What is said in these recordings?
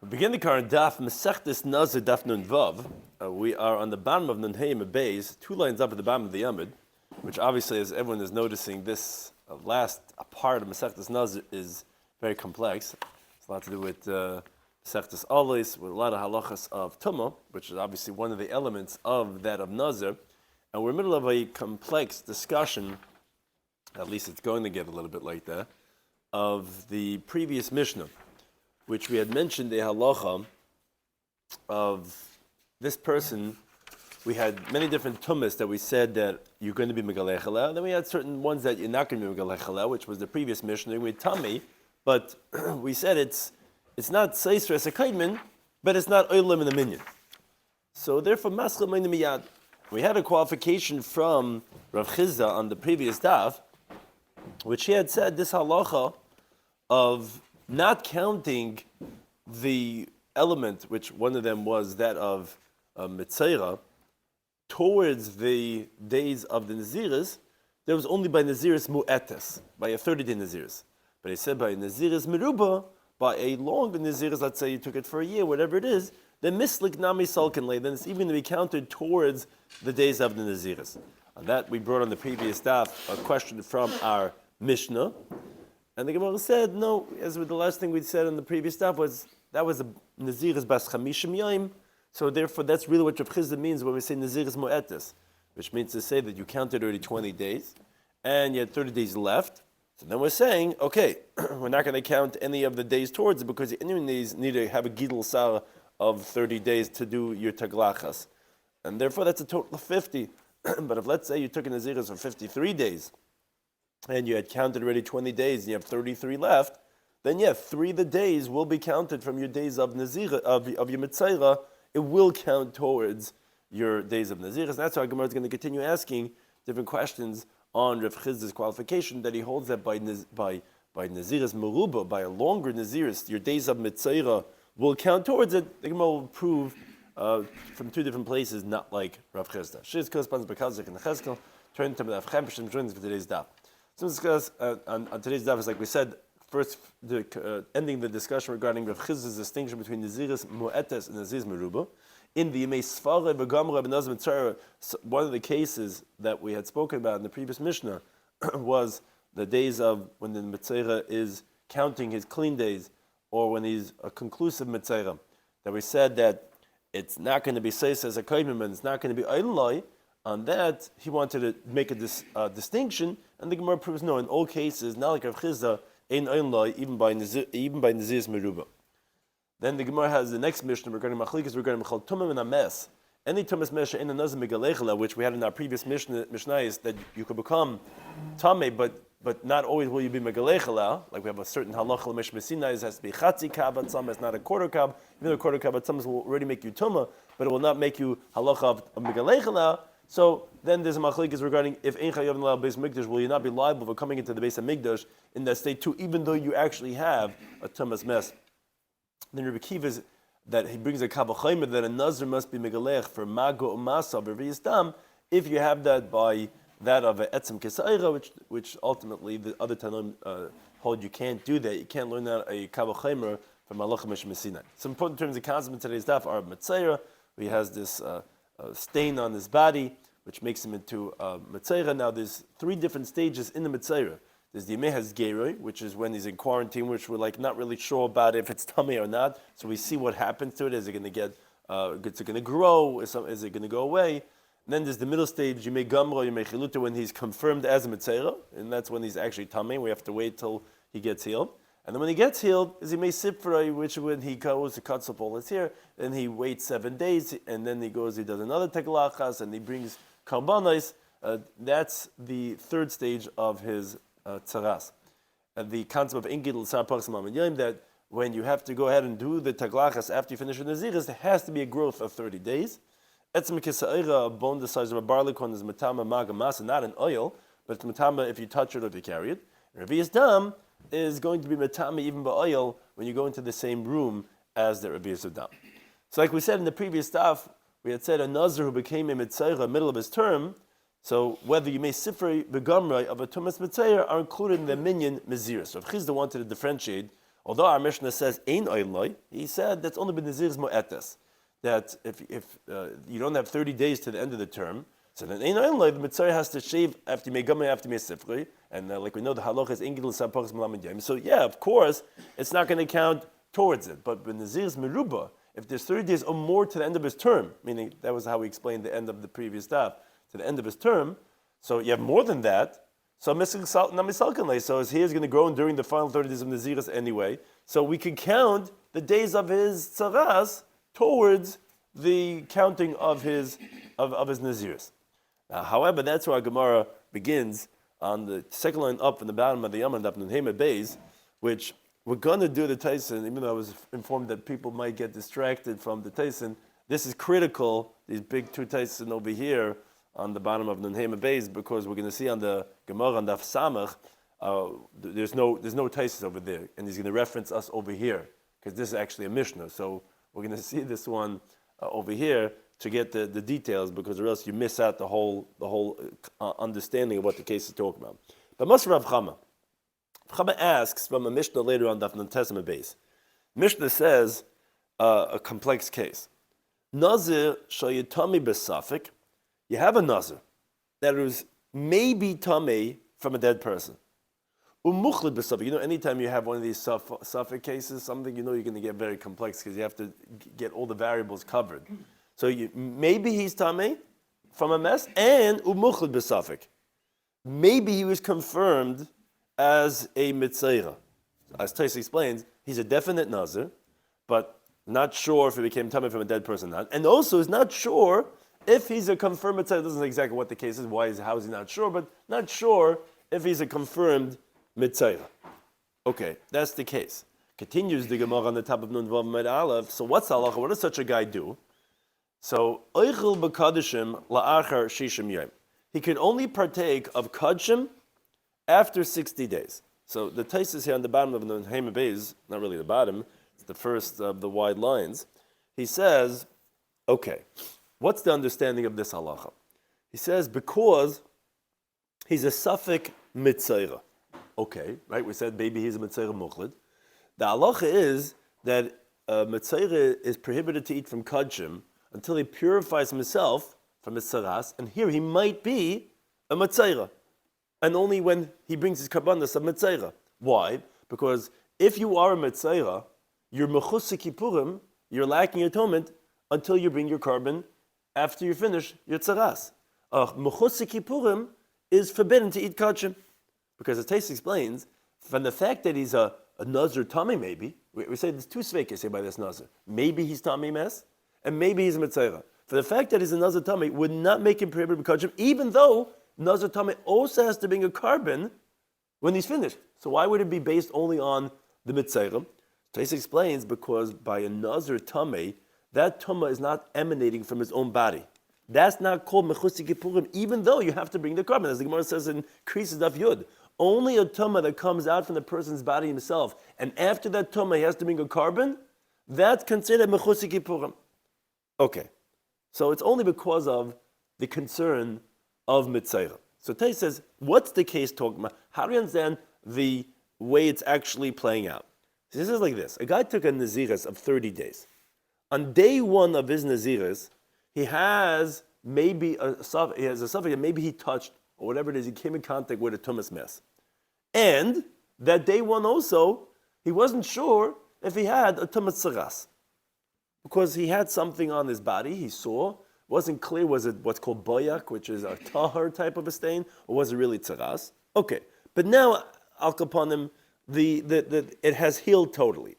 We begin the current Daf, Mesechta Nazir Daf Nun Vav. We are on the bottom of Nun Hey Beis, 2 lines up at the bottom of the Amud, which obviously, as everyone is noticing, this last part of Mesechta Nazir is very complex. It's a lot to do with Mesechta Alais, with a lot of halachas of Tumah, which is obviously one of the elements of that of Nazir. And we're in the middle of a complex discussion, at least it's going to get a little bit like that, of the previous Mishnah, which we had mentioned the halacha of this person. We had many different tumas that we said that you're going to be megalech aleh, and then we had certain ones that you're not going to be megalech aleh, which was the previous Mishnah with tummy, but we said it's not seisra as a kaidmin, but it's not oilim in the minyan. So therefore, maschel meina miyad. We had a qualification from Rav Chizda on the previous daf, which he had said this halacha of not counting the element, which one of them was that of Mitzayra, towards the days of the Naziris, there was only by Naziris Mu'etes, by a 30-day Naziris. But he said by Naziris Meruba, by a longer Naziris, let's say you took it for a year, whatever it is, then Mislik Nami Salkanle, then it's even to be counted towards the days of the Naziris. On that we brought on the previous daf a question from our Mishnah. And the Gemara said, no, as with the last thing we said in the previous stuff was, that was a Nazir's Bas Chamishim Yaim, so therefore that's really what Rav Chizda means when we say Nazir's Mo'etes, which means to say that you counted already 20 days, and you had 30 days left, so then we're saying, okay, we're not going to count any of the days towards it, because you need to have a Gidl Sar of 30 days to do your Taglachas, and therefore that's a total of 50, but if let's say you took a Nazir's for 53 days, and you had counted already 20 days, and you have 33 left, then 3 of the days will be counted from your days of Nazir, of your Mitzayra. It will count towards your days of Nazir. And that's why Gemara is going to continue asking different questions on Rav Chizda's qualification, that he holds that by Nazir's Meruba, by a longer Naziris, your days of Mitzayra will count towards it. The Gemara will prove from 2 different places, not like Rav Chizda. Shiz corresponds to Bekazik and Cheskel. Turn to the Avchem, and join us for today's daf. So let's discuss on today's daf, is like we said, first ending the discussion regarding Rav Chizda's distinction between Naziris Mu'etes and Naziris Meruba. In the Yomei Sfara v'Gamra b'Nazir Mitzayra, one of the cases that we had spoken about in the previous Mishnah was the days of when the Mitzayra is counting his clean days, or when he's a conclusive Mitzayra. That we said that it's not going to be Seis as a Kaimim, and it's not going to be Eiloi. On that, he wanted to make a distinction, and the Gemara proves no. In all cases, not like Rav Chizda, ein Eiloi, even by Nazir's Meruba. Then the Gemara has the next Mishnah regarding Machlikas, regarding Mechal Tumim and Ames. Any Tumas Mesha in a Nazir Megalechela, which we had in our previous Mishnah is that you could become Tameh, but not always will you be Megalechela. Like we have a certain halacha l'mesh Mesina, it has to be Chatzi Kabat Tzama, it's not a quarter Kab. Even though a quarter Kabat Tzama will already make you Tumah, but it will not make you halacha of Megalechela. So then there's a machlekes regarding if ein chayav l'al beis mikdash, will you not be liable for coming into the base of mikdash in that state too, even though you actually have a tumas mess. Then Rabbi Kiva is that he brings a kabachaymer that a nazir must be megalech for mago umasa b'rviyas dam if you have that by that of a etzem kesayra, which ultimately the other Tanoim hold you can't do that. You can't learn that a kabachaymer from Malach Mesh Mesina. Some important terms of concept in today's daf are Mitzayra, where he has this stain on his body, which makes him into Mitzayra. Now there's 3 different stages in the Mitzayra. There's the Yomei Geroi, which is when he's in quarantine, which we're like not really sure about if it's tummy or not. So we see what happens to it. Is it going to get? Is it going to grow? Is it going to go away? And then there's the middle stage, Yomei Gamra, Yomei Chiluta, when he's confirmed as a Mitzayra, and that's when he's actually tummy. We have to wait till he gets healed. And then when he gets healed, is Yomei Sipra, which when he goes to cuts up all his hair, then he waits 7 days, and then he does another teglachas, and he brings karbanos. That's the 3rd stage of his tzaras. The concept of ingidl sarpachs that when you have to go ahead and do the teglachas after you finish the naziris, there has to be a growth of 30 days. Etzem kisa'ira, a bone the size of a barley corn, is matama magamasa, not an oil, but it's matama if you touch it or if you carry it. Revi'as dam is going to be matama even by oil when you go into the same room as the revi'as dam. So like we said in the previous daf, we had said a nazir who became a mitzayra middle of his term, so whether you may sifrei begamrei of a tumas mitzayra are included in the minyan mezira. So if Chizda wanted to differentiate Although our Mishnah says ein oiloi, he said that's only b'nazir's mo'etes. That if you don't have 30 days to the end of the term, so then ein oiloi, the mitzvah has to shave after megamei after mesifrei, and like we know the halacha is ingil sapachs malamid yom. So yeah, of course, it's not going to count towards it. But b'nazir's meruba, if there's 30 days or more to the end of his term, meaning that was how we explained the end of the previous daf, to the end of his term, so you have more than that, so he is going to grow during the final 30 days of Naziris anyway, so we can count the days of his tzaras towards the counting of his Naziris. Now, however, that's where our Gemara begins on the second line up in the bottom of the Yom Daf Yomi Beis, which we're going to do the Tyson, even though I was informed that people might get distracted from the Tyson. This is critical, these big two Tyson over here on the bottom of Nun Hema Beis, because we're going to see on the Gemara on Daf Samach, there's no Tyson over there, and he's going to reference us over here, because this is actually a Mishnah. So we're going to see this one over here to get the details, because or else you miss out the whole understanding of what the case is talking about. But Moshe Rav Chama asks from a Mishnah later on Daf Nun Tesima Beis. Mishnah says a complex case. Nazir shayitami besafik. You have a nazir that is maybe tamei from a dead person. Umuchlid besafik. You know, anytime you have one of these safik cases, something you're going to get very complex because you have to get all the variables covered. So maybe he's tamei from a mess, and umuchlid besafik. Maybe he was confirmed as a mitzayra. As Tais explains, he's a definite nazir, but not sure if he became tamei from a dead person or not. And also is not sure if he's a confirmed mitzayra. Doesn't know exactly what the case is, how is he not sure, but not sure if he's a confirmed mitzayra. Okay, that's the case. Continues the Gemara on the top of Nun Vav Med Aleph. So what's halacha? What does such a guy do? So, oichel b'kadishim la'achar shishim yom. He can only partake of kadshim after 60 days. So the Taisus here on the bottom of the Hema Beis, not really the bottom, it's the first of the wide lines. He says, okay, what's the understanding of this halacha? He says, because he's a suffik mitzayra. Okay, right, we said maybe he's a mitzayra muchlid. The halacha is that mitzayra is prohibited to eat from kadshim until he purifies himself from his saras, and here he might be a mitzayra. And only when he brings his karbanas of mitzayra. Why? Because if you are a mitzayra, you're mechus kippurim, you're lacking atonement until you bring your carbon after you finish your tzaras. Mechus kippurim is forbidden to eat kachim. Because the Tais explains, from the fact that he's a nazir tamei, maybe, we say there's two sveikes say by this nazir. Maybe he's tamei mes, and maybe he's a mitzayra. For the fact that he's a nazir tamei would not make him prohibited kachim, even though Nazir Tamei also has to bring a carbon when he's finished. So why would it be based only on the mitzayra? Tais explains, because by a Nazir Tamei, that Tumah is not emanating from his own body. That's not called Mechusi Kippurim, even though you have to bring the carbon. As the Gemara says in Krisis Daf Yud, only a Tumah that comes out from the person's body himself, and after that Tumah he has to bring a carbon, that's considered Mechusi Kippurim. Okay, so it's only because of the concern of mitzayra. So Tais says, what's the case talking about? How do you understand the way it's actually playing out? So this is like this. A guy took a naziris of 30 days. On day one of his naziris, he has maybe a suffix, maybe he touched, or whatever it is, he came in contact with a tumas mess. And that day one also, he wasn't sure if he had a tumas saras. Because he had something on his body, he saw, wasn't clear, was it what's called boyak, which is a tahar type of a stain, or was it really tzaras? Okay, but now, al kaponim, it has healed totally.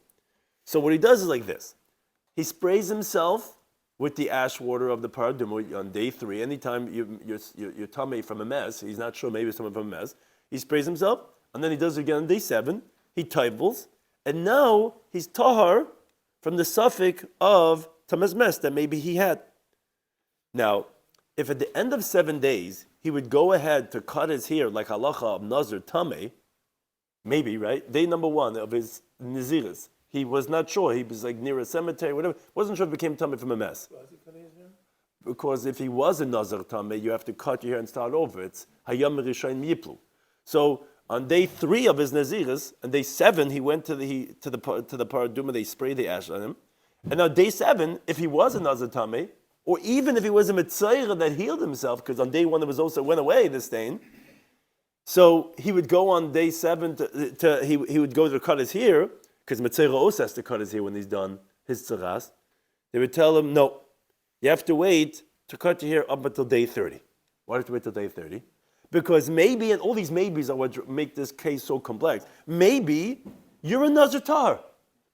So what he does is like this. He sprays himself with the ash water of the paradum on day 3. Anytime you're tamei from a mess, he's not sure, maybe it's someone from a mess, he sprays himself, and then he does it again on day 7, he taivels, and now he's tahar from the suffix of tamas mess that maybe he had. Now, if at the end of 7 days, he would go ahead to cut his hair like halacha of Nazir Tamei, maybe, right? Day number 1 of his Naziris, he was not sure. He was like near a cemetery, whatever. Wasn't sure if it became Tamei from a mess. Why is he cutting his hair? Because if he was a Nazir Tamei, you have to cut your hair and start over. It's Hayam Rishayin Yiplu. So On day 3 of his Naziris, and day 7 he went to the paraduma, they sprayed the ash on him. And now day 7, if he was a Nazir Tameh, or even if he was a Mitzayra that healed himself, because on day 1 it was also went away, the stain, so he would go on day 7 he would go to cut his hair, because Mitzayra also has to cut his hair when he's done his tzaras. They would tell him, no, you have to wait to cut your hair up until day 30. Why do you have to wait till day 30? Because maybe, and all these maybes are what make this case so complex, maybe you're a Nazir Tar.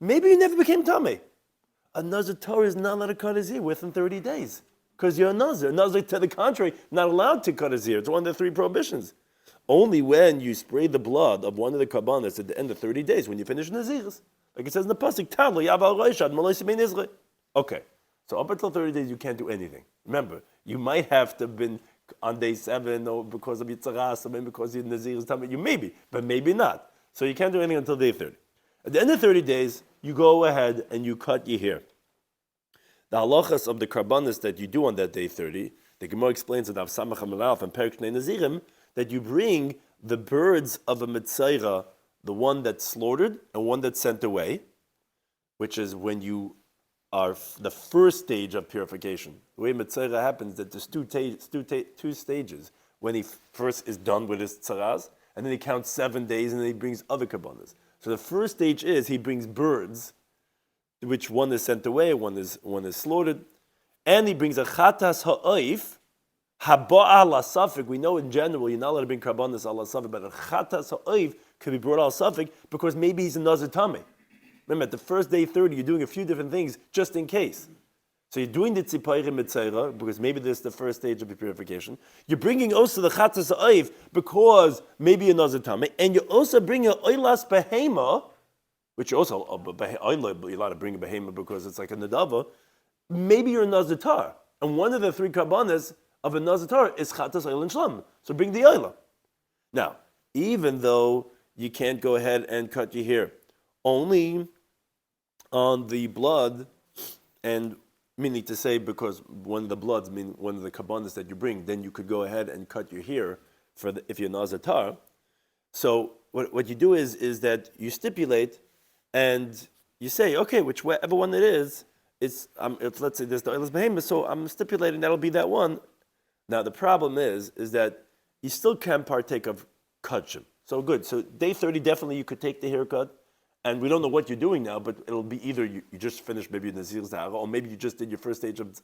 Maybe you never became Tameh. A Nazir Tar is not allowed to cut his hair within 30 days. Because you're a Nazir. Nazir, to the contrary, not allowed to cut his hair. It's one of the 3 prohibitions. Only when you spray the blood of one of the kabbanas at the end of 30 days, when you finish Naziris. Like it says in the pasuk, Tadlo Yaval Roishad Malay Semein Izrei. Okay, so up until 30 days you can't do anything. Remember, you might have to have been on day 7 or because of Yitzaras or maybe because your Naziris Tameh. You maybe, but maybe not. So you can't do anything until day 30. At the end of 30 days, you go ahead and you cut your hair. The halachas of the karbanis that you do on that day 30, the Gemara explains in Daf Samach Amalaf and Perek Shnei Nazirim, that you bring the birds of a Mitzayra, the one that's slaughtered and one that's sent away, which is when you are the first stage of purification. The way Mitzayra happens, that there's two stages. When he first is done with his tzaraz, and then he counts 7 days, and then he brings other kabbanas. So the first stage is he brings birds, which one is sent away, one is slaughtered, and he brings a chatas ha'oif, haba'a ala safik. We know in general you're not allowed to bring karbanas ala safik, but a chatas ha'oif could be brought ala safik because maybe he's a Nazir Tameh. Remember, at the first day 30, you're doing a few different things just in case. So you're doing the tzipayrim mitzayra because maybe this is the first stage of the purification. You're bringing also the chatzas ha'oif because maybe you're Nazir Tameh, and you're also bringing oilas behema, which you're also you're allowed to bring a behema because it's like a nadava. Maybe you're a Nazir Tar, and one of the 3 karbanas of a Nazir Tar is chatas oil and shlam. So bring the oila. Now, even though you can't go ahead and cut your hair, only on the blood, and meaning to say because one of the bloods mean one of the kabbanas that you bring, then you could go ahead and cut your hair if you're Nazir Tar. So what you do is that you stipulate and you say, okay, whichever one it is, it's let's say there's the oilas behemoth, so I'm stipulating that'll be that one. Now the problem is that you still can partake of kudshim. So good. So day 30 definitely you could take the haircut. And we don't know what you're doing now, but it'll be either you just finished maybe your Nazir's Daf, or maybe you just did your first stage of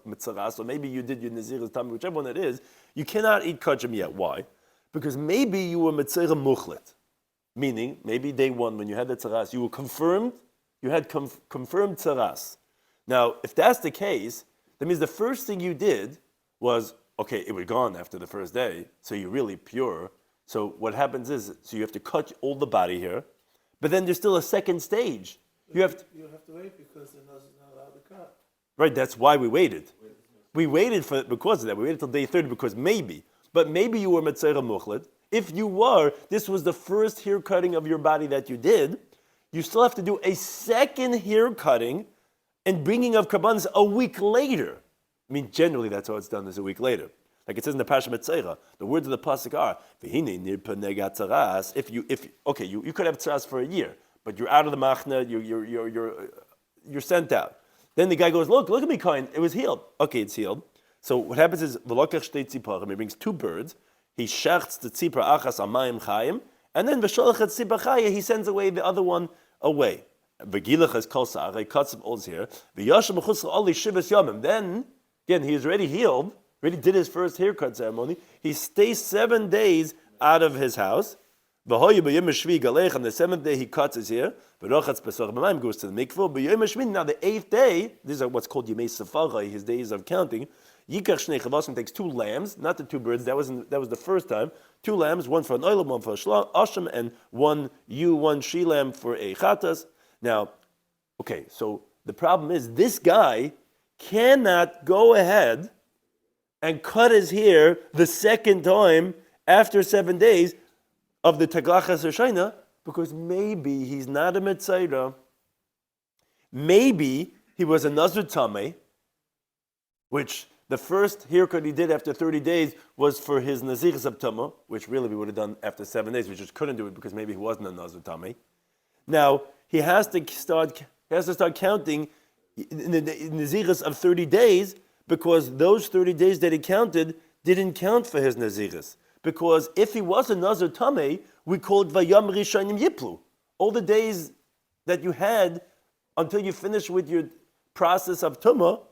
Mitzaras, or maybe you did your Nazir's Tameh, whichever one it is. You cannot eat kudshim yet. Why? Because maybe you were Mitzayra Muchlet. Meaning, maybe day 1 when you had the Tzaras, you were confirmed, you had confirmed Tzaras. Now, if that's the case, that means the first thing you did was, okay, it was gone after the first day, so you're really pure. So what happens is, so you have to cut all the body here, but then there's still a second stage. You have to wait because the nose is not allowed to cut. Right, that's why we waited. We waited because of that. We waited till day 30 because maybe. But maybe you were Metzera Muchlet. If you were, this was the first hair cutting of your body that you did. You still have to do a second hair cutting and bringing of Karbanas a week later. I mean, generally that's how it's done, is a week later. Like it says in the Pasha Metzera, the words of the pasuk are, "V'hine nirpa negat tzaras." You could have tzaras for a year, but you're out of the machna, you're sent out. Then the guy goes, look at me, Kain, it was healed. Okay, it's healed. So what happens is, v'lokach shtei tziparim, he brings 2 birds, he shechts the tzipra achas amayim chayim, and then v'sholach et tzipra chaya, he sends away the other one away. V'gilach es kol sa'ar, he cuts him all here. V'yashem b'chutz oli shivas yamim. Then, again, he is already healed, already did his first haircut ceremony. He stays 7 days out of his house. On the 7th day he cuts his hair. Goes to the mikvah. Now the 8th day, these are what's called Yomei Safari, his days of counting. Takes 2 lambs, not the 2 birds. That was the first time. 2 lambs, one for an oilam, one for a asham, and one she lamb for a chatas. Now, okay, so the problem is this guy cannot go ahead and cut his hair the second time after 7 days of the Taglachas Hashanah, because maybe he's not a Metzayra, maybe he was a Nazir Tameh, which The first haircut he did after 30 days was for his Naziris of Tumah, which really we would have done after 7 days. We just couldn't do it because maybe he wasn't a Nazir Tameh. Now, he has to start counting in the Naziris of 30 days because those 30 days that he counted didn't count for his Naziris. Because if he was a Nazir Tameh, we called Vayam Rishonim Yiplu. All the days that you had until you finish with your process of Tumah,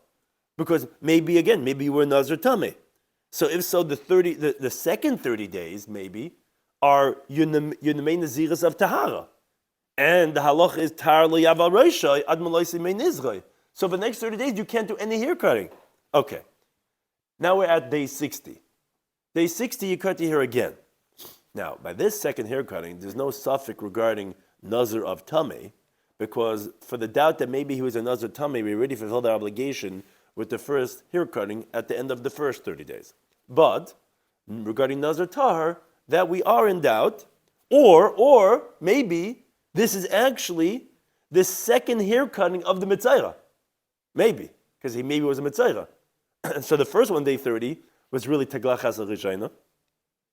because maybe you were a Nazir Tameh. So if so, the second 30 days maybe are Yunamei Naziris of Tahara. And the halach is Tar Lo Yaval Roshai Ad Maloisi Mei Nizrei. So for the next 30 days you can't do any hair cutting. Okay. Now we're at day 60. Day 60 you cut your hair again. Now, by this second hair cutting, there's no suffix regarding Nazir of Tameh, because for the doubt that maybe he was a Nazir Tameh, we already fulfilled our obligation with the first hair cutting at the end of the first 30 days. But regarding Nazir Tahar, that we are in doubt, or maybe this is actually the second hair cutting of the Mitzayra. Maybe, because he maybe was a Mitzayra. So the first one, day 30, was really Taglachas al-Rishayna.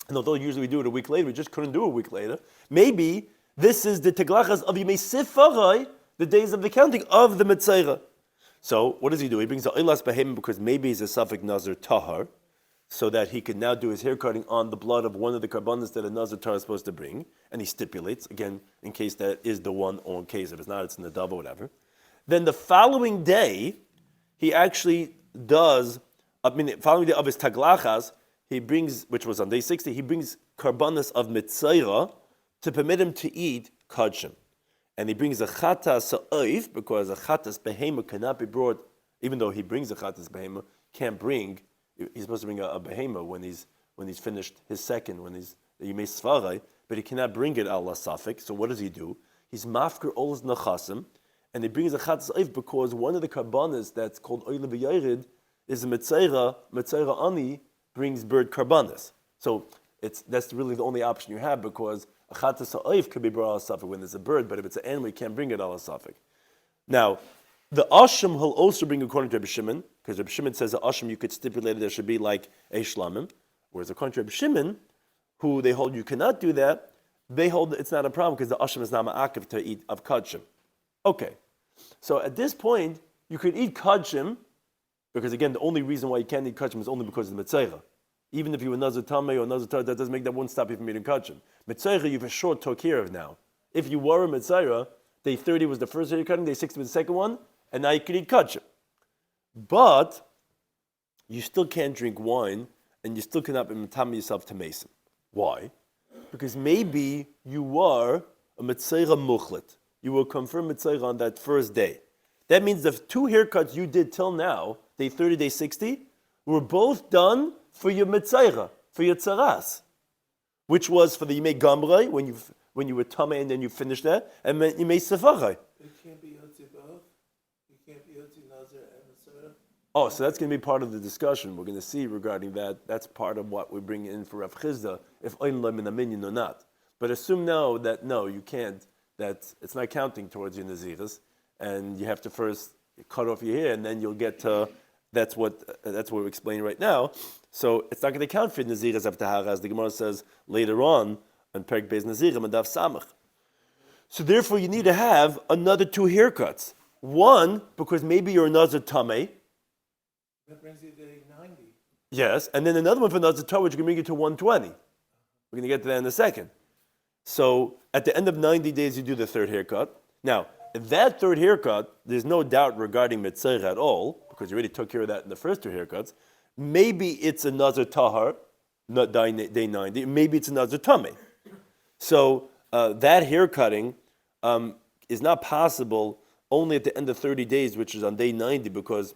And although usually we do it a week later, we just couldn't do it a week later. Maybe this is the Taglachas of Yomei Sifarai, the days of the counting of the Mitzayra. So what does he do? He brings the Eilas Behem because maybe he's a Safek Nazir Tahar, so that he can now do his hair cutting on the blood of one of the karbanos that a Nazir Tahar is supposed to bring. And he stipulates, again, in case that is the one, or in case if it's not, it's in the double, whatever. Then the following day, he actually does, following day of his Taglachas, he brings, which was on day 60, he brings karbanos of Mitzayra to permit him to eat Kadshim. And he brings a chatas sa'oif, because a chatas behema cannot be brought, even though he brings a chatas behema, he's supposed to bring a behema when he's finished his second, when he's Yomei Svarai, but he cannot bring it al safek. So what does he do? He's mafker all his nachasim, and he brings a chatas sa'oif because one of the karbanos that's called oile v'yared is a Mitzayra ani, brings bird karbanos. So that's really the only option you have, because a chatas ha'oif could be brought al safek when there's a bird, but if it's an animal, you can't bring it al safek. Now, the asham he'll also bring according to Rabbi Shimon, because Rabbi Shimon says the asham you could stipulate there should be like a shlamim, whereas according to Rabbi Shimon, who they hold you cannot do that, they hold it's not a problem because the asham is not ma'akiv to eat of kadshim. Okay, so at this point you could eat kadshim, because again the only reason why you can't eat kadshim is only because of the mitzayra. Even if you were Nazir Tameh or Nazir Tahar, that doesn't make that won't stop you from eating kadshim. Mitzayra you've a short took care of now. If you were a mitzayra, day 30 was the first day you're cutting, day 60 was the second one, and now you could eat kadshim. But you still can't drink wine, and you still cannot be matami yourself to mason. Why? Because maybe you were a mitzayra muchlet. You were confirmed mitzayra on that first day. That means the two haircuts you did till now, day 30, day 60, were both done for your mitzayra, for your tzaras, which was for the Yomei Gamrei, when you were tamei and then you finished that, and then Yomei Sefarai. It can't be Yotzi both. You can't be Yotzi Nazir and Mitzayra. Oh, so that's going to be part of the discussion. We're going to see regarding that. That's part of what we bring in for Rav Chizda, if Ein Lo Min Aminyan or not. But assume now that no, you can't, that it's not counting towards your Naziris, and you have to first cut off your hair, and then you'll get to, that's what we're explaining right now. So it's not going to count for Naziris of Tahara, as the Gemara says later on Perek Beis Nazirim and Daf Samach. So therefore you need to have another two haircuts. One, because maybe you're a Nazir Tameh. That brings you to day 90. Yes, and then another one for Nazir Tahar, which can bring you to 120. We're going to get to that in a second. So at the end of 90 days, you do the third haircut. Now, if that third haircut, there's no doubt regarding Mitzayra at all, because you already took care of that in the first two haircuts. Maybe it's a Nazir Tahar, not day 90. Maybe it's a Nazir Tameh. So that hair cutting is not possible only at the end of 30 days, which is on day 90, because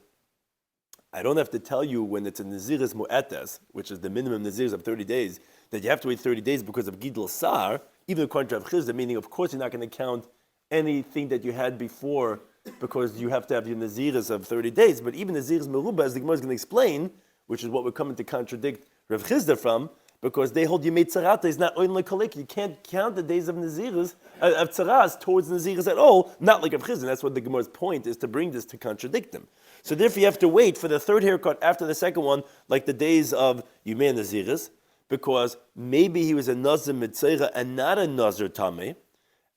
I don't have to tell you when it's a Naziris Mu'etes, which is the minimum Naziris of 30 days, that you have to wait 30 days because of Gidl Sar, even according to Rav Chizda, meaning of course you're not going to count anything that you had before because you have to have your Naziris of 30 days. But even Naziris Meruba, as the Gemara is going to explain, which is what we're coming to contradict Rav Chizda from, because they hold Yemei Tzarata is not Oin Lekalik. You can't count the days of Naziras, of Tzaras towards Naziras at all, not like Rav Chizin. That's what the Gemara's point is, to bring this to contradict them. So therefore you have to wait for the third haircut after the second one, like the days of Yemei Naziras, because maybe he was a Nazir Mitzayra and not a Nazir Tameh.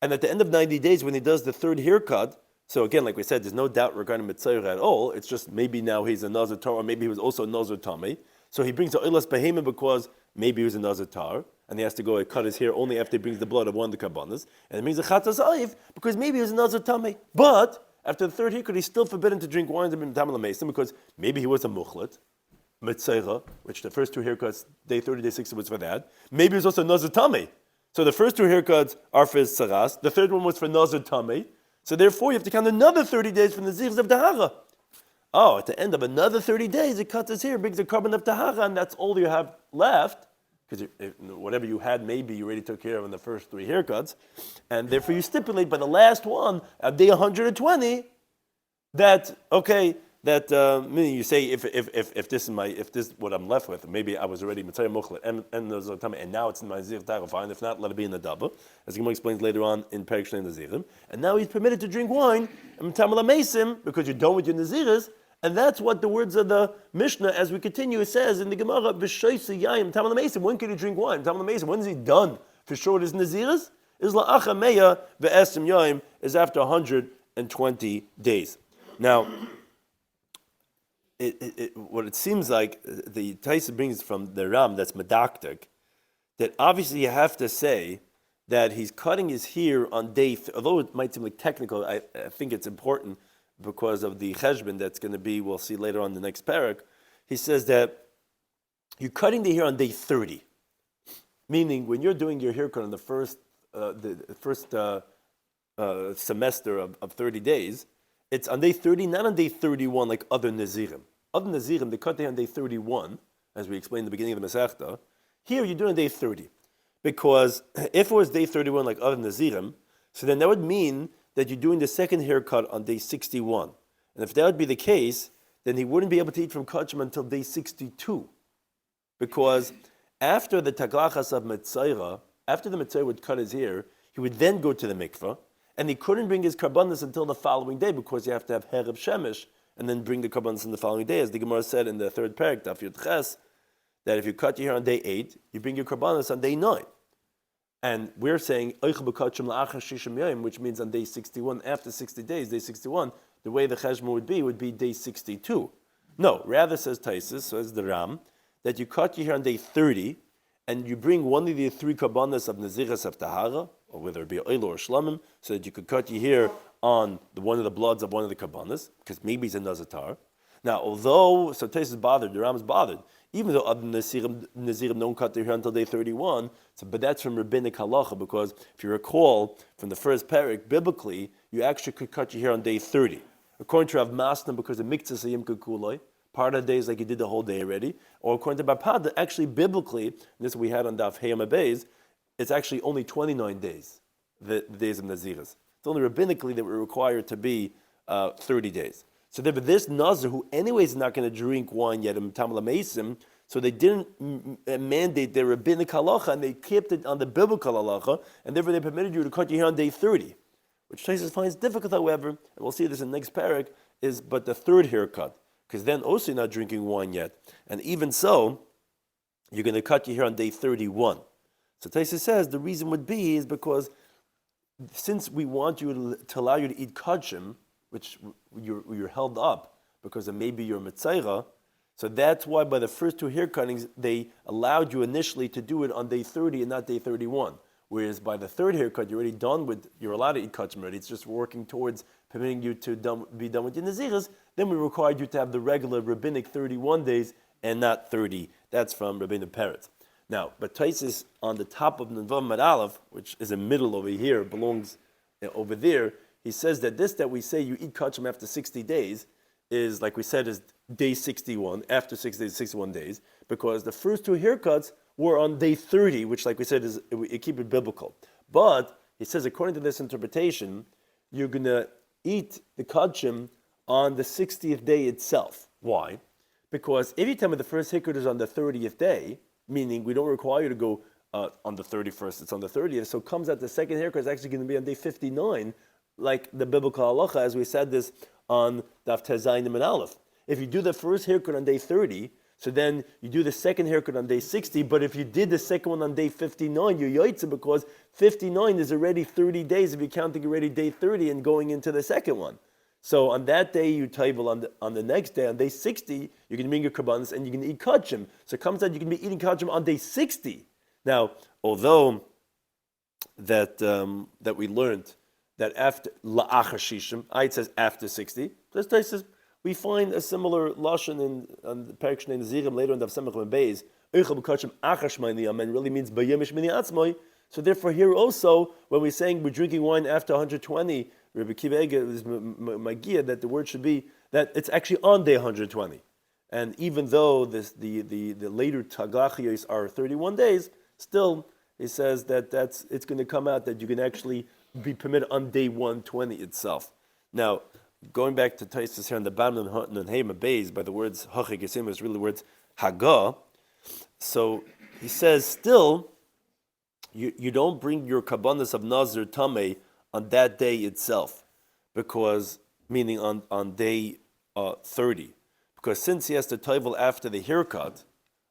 And at the end of 90 days, when he does the third haircut, so again, like we said, there's no doubt regarding Mitzayra at all. It's just maybe now he's a Nazir Tar, or maybe he was also a Nazir Tameh. So he brings the Oilas Behemah because maybe he was a Nazir Tar, and he has to go and cut his hair only after he brings the blood of one of the Karbanas. And it brings the Chatas Ayif because maybe he was a Nazir Tameh. But after the third haircut, he's still forbidden to drink wine and Tamil Mason because maybe he was a Muchlat, Mitzayra, which the first two haircuts, day 30, day 60 was for that. Maybe he was also Nazir Tameh. So the first two haircuts are for his Tzaras. The third one was for Nazir Tameh. So therefore, you have to count another 30 days from the Zirs of Tahara. Oh, at the end of another 30 days, it cuts his hair, brings a carbon of Tahara, and that's all you have left. Because whatever you had, maybe you already took care of in the first three haircuts. And therefore, you stipulate by the last one, at day 120, that, okay, that meaning you say if this is what I'm left with, maybe I was already Mitzayim Muchlet and now it's in my Zir Tara, fine. If not, let it be in the Dabba, as Gemara explains later on in Perek Shnei Nazirim. And now he's permitted to drink wine and Tamala Mesim because you're done with your Naziris, and that's what the words of the Mishnah, as we continue, it says in the Gemara, B'shoyse Yayim Tamala Mesim. When can you drink wine? Tamala Mesim. When is he done? For sure, it is Naziris. Is La'acha Meya Ve'esim Yayim is after 120 days. Now. What it seems like the Taisa brings from the Ram, that's medaktik, that obviously you have to say that he's cutting his hair on day, although it might seem like technical, I think it's important because of the cheshbon that's going to be, we'll see later on in the next parak. He says that you're cutting the hair on day 30, meaning when you're doing your haircut on the first semester of 30 days, it's on day 30, not on day 31 like other Nazirim. Other Nazirim, they cut their hair on day 31, as we explained in the beginning of the Masechta. Here, you're doing day 30. Because if it was day 31 like other Nazirim, so then that would mean that you're doing the second haircut on day 61. And if that would be the case, then he wouldn't be able to eat from kachim until day 62. Because after the taglachas of Mitzayra, after the Mitzayra would cut his hair, he would then go to the mikveh, and he couldn't bring his karbanis until the following day because you have to have hereb shemesh and then bring the karbanis in the following day. As the Gemara said in the third parak, Daf Yomi, that if you cut your hair on day 8, you bring your karbanis on day 9. And we're saying, which means on day 61, after 60 days, day 61, the way the cheshbon would be day 62. No, rather says Taisus, says the Ram, that you cut your hair on day 30, and you bring one of the three karbanis of Naziras of Tahara, or whether it be oil or shlamim, so that you could cut your hair on one of the bloods of one of the karbanis, because maybe he's a nazatar. Now, although, so Tais is bothered, the Ram is bothered, even though other Nazirim don't cut their hair until day 31, but that's from rabbinic halacha, because if you recall from the first parak, biblically, you actually could cut your hair on day 30. According to Rav Masna, because of miktzah sayim kukuloi, part of the day is like you did the whole day already, or according to Bapada, actually biblically, and this we had on Daf Yomi Beis, it's actually only 29 days, the days of Naziris. It's only rabbinically that we're required to be 30 days. So there, but this Nazir, who anyways is not going to drink wine yet in Tamla Mesim, so they didn't mandate their rabbinic halacha, and they kept it on the biblical halacha, and therefore they permitted you to cut your hair on day 30, which Taisus finds difficult, however, and we'll see this in the next parak, is but the third haircut, because then also you're not drinking wine yet. And even so, you're going to cut your hair on day 31. So Taisus says the reason would be is because since we want you to allow you to eat kachim, which you're held up because of maybe your mitzayra, so that's why by the first two hair cuttings they allowed you initially to do it on day 30 and not day 31. Whereas by the third haircut you're already done with, you're allowed to eat kachim already. It's just working towards permitting you to be done with your naziras. Then we required you to have the regular rabbinic 31 days and not 30. That's from Rabbeinu Peretz. Now, but Taisus on the top of Nunvav Mad Aleph, which is in middle over here, belongs over there, he says that this that we say you eat kachim after 60 days is, like we said, is day 61, after 60 days, 61 days, because the first two haircuts were on day 30, which, like we said, is keep it biblical. But he says, according to this interpretation, you're going to eat the kachim on the 60th day itself. Why? Because if you tell me the first haircut is on the 30th day, meaning we don't require you to go on the 31st, it's on the 30th. So it comes that the second haircut is actually going to be on day 59, like the biblical halacha, as we said this on Daf Tezayin and Aleph. If you do the first haircut on day 30, so then you do the second haircut on day 60, but if you did the second one on day 59, you're yaitza, because 59 is already 30 days if you're counting already day 30 and going into the second one. So on that day you table on the next day, on day 60, you can bring your karbanos and you can eat kachim. So it comes out you can be eating kachim on day 60. Now, although that we learned that after la'achar shishim, it says after 60. This says we find a similar lashon in the Perek Shnei Nazirim later in Daf Samach and Beis. Eichel b'kachim achar shmini yamen really means b'yom shmini atzmai. So therefore, here also when we're saying we're drinking wine after 120, Rabbi Kiva Eger is magia that the word should be that it's actually on day 120. And even though the later taglachiyos are 31 days, still he says that it's going to come out that you can actually be permitted on day 120 itself. Now, going back to Taisus here on the bottom of Nunheim Beis, by the words Hachik Yisim is really the words Haga. So he says still you don't bring your kabbanas of Nazir Tameh on that day itself, because meaning on day 30, because since he has to toivel after the haircut,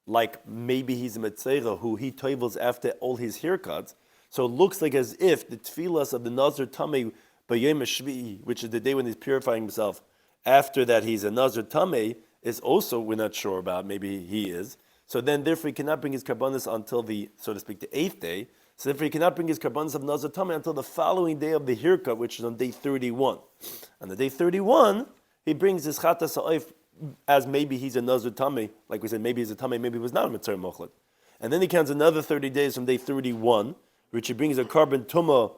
like maybe he's a metzera who he toivels after all his haircuts, so it looks like as if the tefillas of the Nazir Tameh b'yom Shvi'i, which is the day when he's purifying himself, after that he's a Nazir Tameh, is also we're not sure about. Maybe he is. So then, therefore, he cannot bring his karbanos until the, so to speak, the 8th day. So therefore, he cannot bring his karbanos of Nazir Tameh until the following day of the haircut, which is on day 31. On the day 31, he brings his chatas ha'oif as maybe he's a Nazir Tameh, like we said, maybe he's a Tameh, maybe he was not a Mitzvah Mochlet. And then he counts another 30 days from day 31, which he brings a carbon tumah,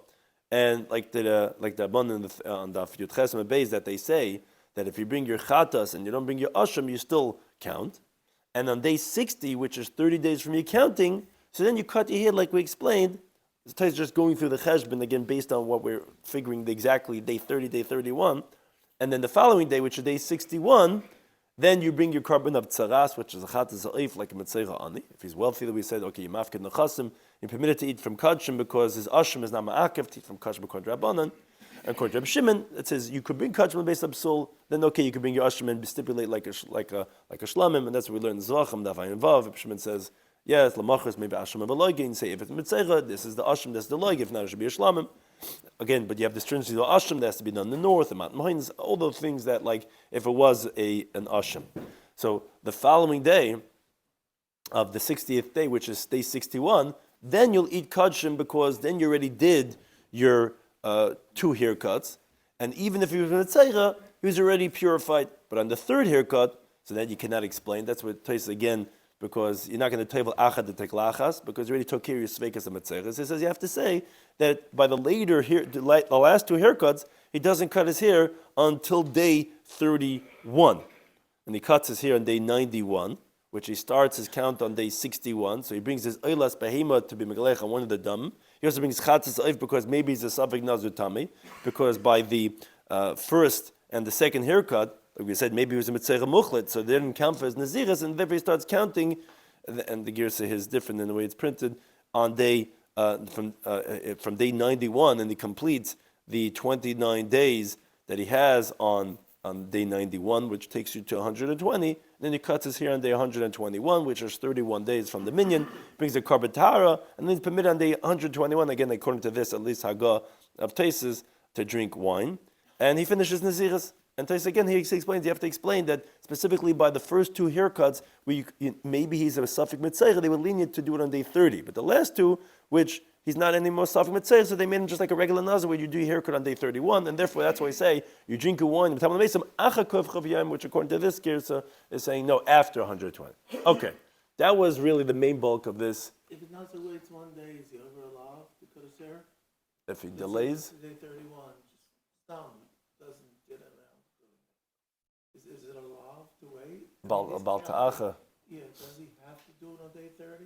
and like the abundant on the Daf Yud Beis that they say that if you bring your chatas and you don't bring your asham, you still count. And on day 60, which is 30 days from your counting, so then you cut your hair like we explained. It's just going through the cheshbon again based on what we're figuring exactly day 30, day 31, and then the following day, which is day 61. Then you bring your carbon of tzaras, which is a chatas ha'if, like a metzera ani. If he's wealthy, then we said, okay, yimafkid nechasim, you're permitted to eat from kachim because his ashim is not ma'akev, to eat from kachim according to Rabbanan. And according to Rabbi Shimon, it says you could bring kachim based on psul, then okay, you could bring your ashim and stipulate like a shlamim, and that's what we learn in Zvachim, Daf Ayin Vav. Rabbi Shimon says, yes, lamachris maybe ashim and loigin. Say if it's metzera, this is the ashim, this is the loig. If not, it should be a shlamim. Again, but you have the stringency of the asham that has to be done in the north, the mountain behind, all those things that, like, if it was an asham. So the following day of the 60th day, which is day 61, then you'll eat kachim because then you already did your 2 haircuts, and even if he was a tzayra, he was already purified. But on the 3rd haircut, so that you cannot explain. That's what it says again, because you're not going to table achad the teklachas, because you already took care of your sveikas and metzeres. It says you have to say that by the last 2 haircuts, he doesn't cut his hair until day 31. And he cuts his hair on day 91, which he starts his count on day 61. So he brings his oilas behema to be megalech on one of the dam. He also brings chatzis oif because maybe he's a safek nazir tami, because by the 1st and the 2nd haircut, like we said, maybe he was a mitzvah muchlet, so they didn't count for his naziris, and therefore he starts counting, and the girsa is different in the way it's printed, on day from day 91, and he completes the 29 days that he has on day 91, which takes you to 120, and then he cuts his hair on day 121, which is 31 days from the minyan, brings the carbon tahara, and then he's permitted on day 121, again according to this, at least Haggah of Taisus, to drink wine, and he finishes naziris. And Tais again, he explains, you have to explain that specifically by the first 2 haircuts, where maybe he's a Safik Mitzayah, they were lenient to do it on day 30. But the last 2, which he's not anymore Safik Mitzayah, so they made him just like a regular Nazir, where you do your haircut on day 31, and therefore that's why I say, you drink a wine, which according to this Girsa is saying, no, after 120. Okay, that was really the main bulk of this. If the Nazir waits 1 day, is he ever allowed to cut his hair? If he delays? Day 31, just doesn't get around. Is it allowed to wait? Bal ta'acha. Yeah, does he have to do it on day 30?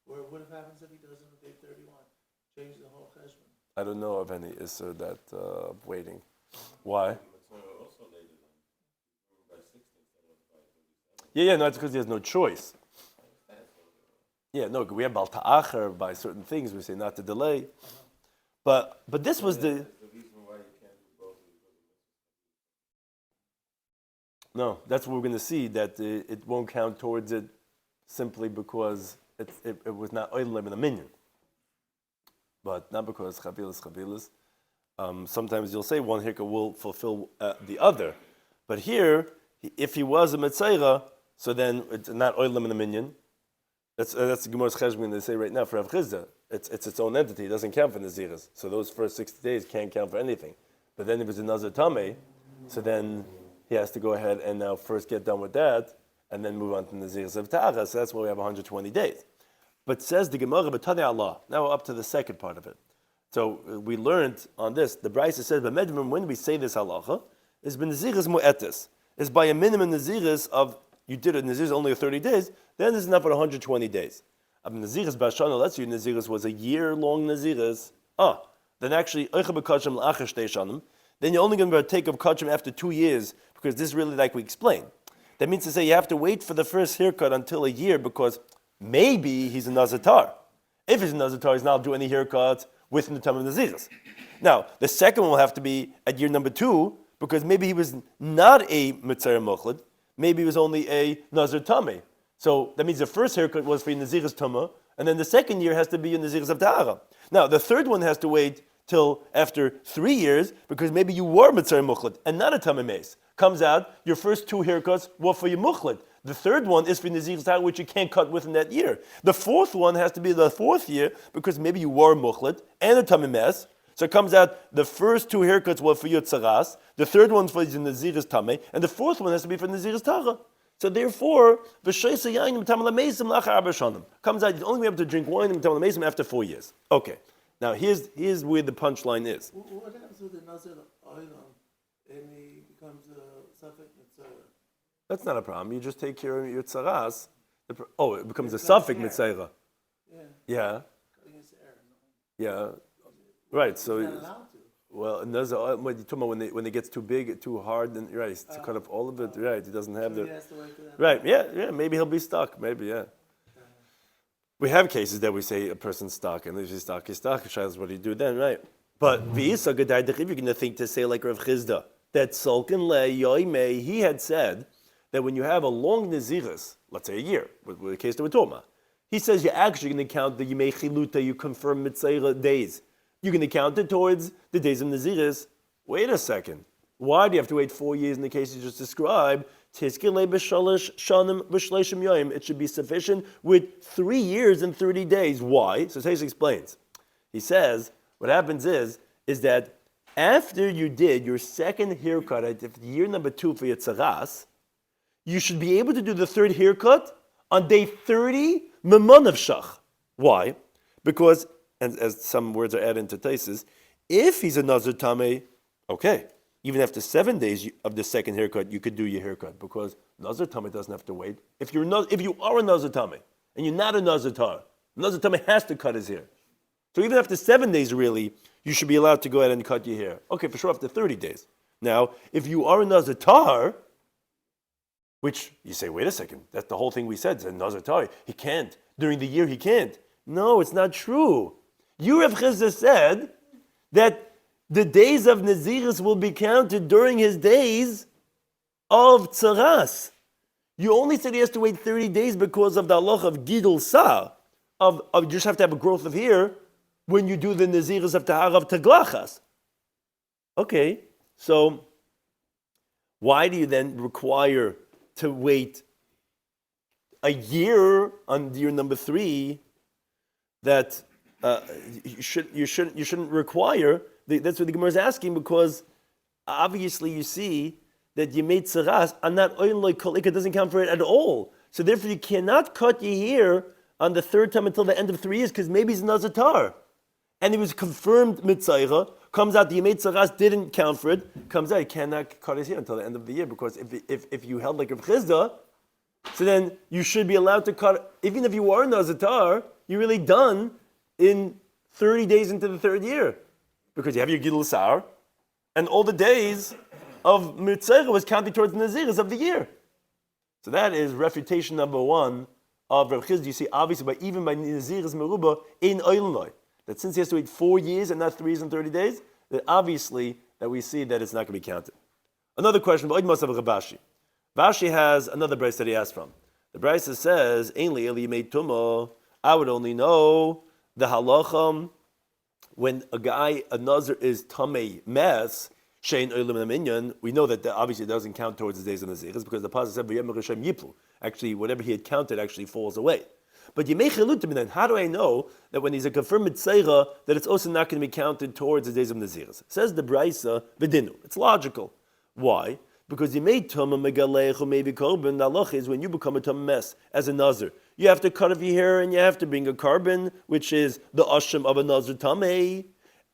Or what happens if he does it on day 31? Change the whole cheshbon. I don't know of any isser that waiting. Why? Yeah, no, it's because he has no choice. Yeah, no, we have Bal Ta'achar by certain things. We say not to delay. But this was the... No, that's what we're going to see, that it won't count towards it simply because it was not oilim in a minion. But not because chabilas. Sometimes you'll say one hikah will fulfill the other. But here, if he was a metzayra, so then it's not oilim in a minion. That's the Gemara's cheshbon they say right now for Rav Chizda. It's its own entity. It doesn't count for Naziris. So those first 60 days can't count for anything. But then if it's a Nazir Tameh, so then he has to go ahead and now first get done with that and then move on to Naziris of Ta'ara. So that's why we have 120 days. But says the Gemara, B'tanei Allah. Now we're up to the second part of it. So we learned on this, the Brisa says, when we say this halacha, is b'Naziris mu'etis. Is by a minimum Naziris of, you did a Naziris only 30 days, then it's enough for 120 days. Naziris Bashana, let's say Naziris was a year-long Naziris. Then actually, then you're only going to take up kachim after 2 years, because this is really like we explained. That means to say you have to wait for the first haircut until a year, because maybe he's a Nazatar. If he's a Nazatar, he's not allowed to do any haircuts within the time of Naziris. Now, the second one will have to be at year number 2, because maybe he was not a Mitzayir Mochlid, maybe he was only a Nazir Tameh. So that means the first haircut was for Naziris Tumah, and then the second year has to be a Naziris of Ta'ara. Now, the third one has to wait till after 3 years, because maybe you were Mitzayir Mochlid and not a Tameh Meis. Comes out, your first 2 haircuts were for your Mochlid. The third one is for Naziris Ta'ara, which you can't cut within that year. The fourth one has to be the 4th year, because maybe you were Mochlid and a Tameh Meis. So it comes out, the first 2 haircuts were for your Tzaras, the third one for your Naziris Tameh, and the fourth one has to be for Naziris Ta'ara. So therefore, comes out, you only be able to drink wine after 4 years. Okay, now here's where the punchline is. What happens with the Nazir Oilam and he becomes a suffix mitzvah? That's not a problem. You just take care of your tzaras. It becomes a suffix mitzvah. Yeah. Yeah. Right. So. He's not allowed to. Well, what you talking about when it gets too big, too hard, and right, to cut off all of it. Right, he doesn't have So the. he has to wait for that. Right. Yeah. Maybe he'll be stuck. Maybe. Yeah. We have cases that we say a person's stuck, and if he's stuck, he's stuck. Shilas, what do you do then? Right. But v'isa gedai if you're going to think to say like Rav Chizda that sulkin le yomi, he had said that when you have a long naziris, let's say a year, with the case that we're talking about, he says you're actually going to count the yimei chiluta, you confirm mitzayra days. You're going to count it towards the days of Naziris. Wait a second. Why do you have to wait 4 years in the case you just described? It should be sufficient with 3 years and 30 days. Why? So Taish explains. He says, what happens is that after you did your second haircut at year number 2 for your tzaras, you should be able to do the third haircut on day 30, Memanav Shach. Why? Because, and as some words are added into Taisis, if he's a Nazir Tameh, okay, even after 7 days of the second haircut, you could do your haircut, because Nazir Tameh doesn't have to wait. If you are a Nazir Tameh, and you're not a Nazir Tar, Nazir Tameh has to cut his hair. So even after 7 days, really, you should be allowed to go ahead and cut your hair. Okay, for sure, after 30 days. Now, if you are a Nazir Tar, which you say, wait a second, that's the whole thing we said, it's a Nazir Tar, he can't. During the year, he can't. No, it's not true. You, Rav Chizda, said that the days of Naziris will be counted during his days of Tzaras. You only said he has to wait 30 days because of the halacha of Gidul Sa, of you just have to have a growth of hair when you do the Naziris of Tahara of Taglachas. Okay, so why do you then require to wait a year on year number 3 that you shouldn't require? That's what the Gemara is asking, because obviously you see that you made tzaras on that oil like kol, it doesn't count for it at all. So therefore you cannot cut your hair on the third time until the end of 3 years, because maybe he's Nazatar. And he was confirmed mitzayra, comes out the Yemei Tzaras didn't count for it, comes out, he cannot cut his hair until the end of the year, because if you held like Rav Chizda, so then you should be allowed to cut, even if you are Nazatar, you're really done in 30 days into the 3rd year, because you have your Gidul Sar, and all the days of mitzayra was counting towards the Naziris of the year. So that is refutation number 1 of Rav Chizd, you see obviously even by Naziris Meruba in Oilnoi, that since he has to wait 4 years and not 3 years and 30 days, that obviously that we see that it's not going to be counted. Another question, Vashi has another brace that he asked from. The brace says, I would only know the halacham when a nazir is tamei mes, shein oilim minyan. We know that obviously it doesn't count towards the days of Nazir, because the pasuk said v'yem Hashem yiplu. Actually, whatever he had counted actually falls away. But yemei chilutim, then how do I know that when he's a confirmed tzeicha that it's also not going to be counted towards the days of Nazir? Says the brisa v'dinu. It's logical. Why? Because you made tumah megalech or maybe korban. The halach is when you become a tumah mes as a nazir, you have to cut off your hair and you have to bring a carbon, which is the asham of a nazir tamei.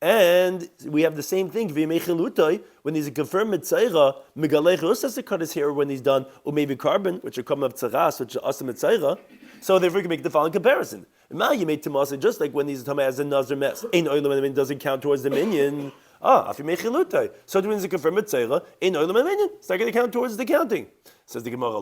And we have the same thing. When he's a confirmed tzeicha, megalech also has to cut his hair when he's done, or maybe carbon, which are coming up tzaras, which are asham tzeicha. So therefore, we can make the following comparison. You made tumah just like when he's a tamei as a nazir mes, ein oilam doesn't count towards the minyan. So when it's a confirmed tzeicha, in oilam minyan, it's not going to count towards the counting. Says the Gemara,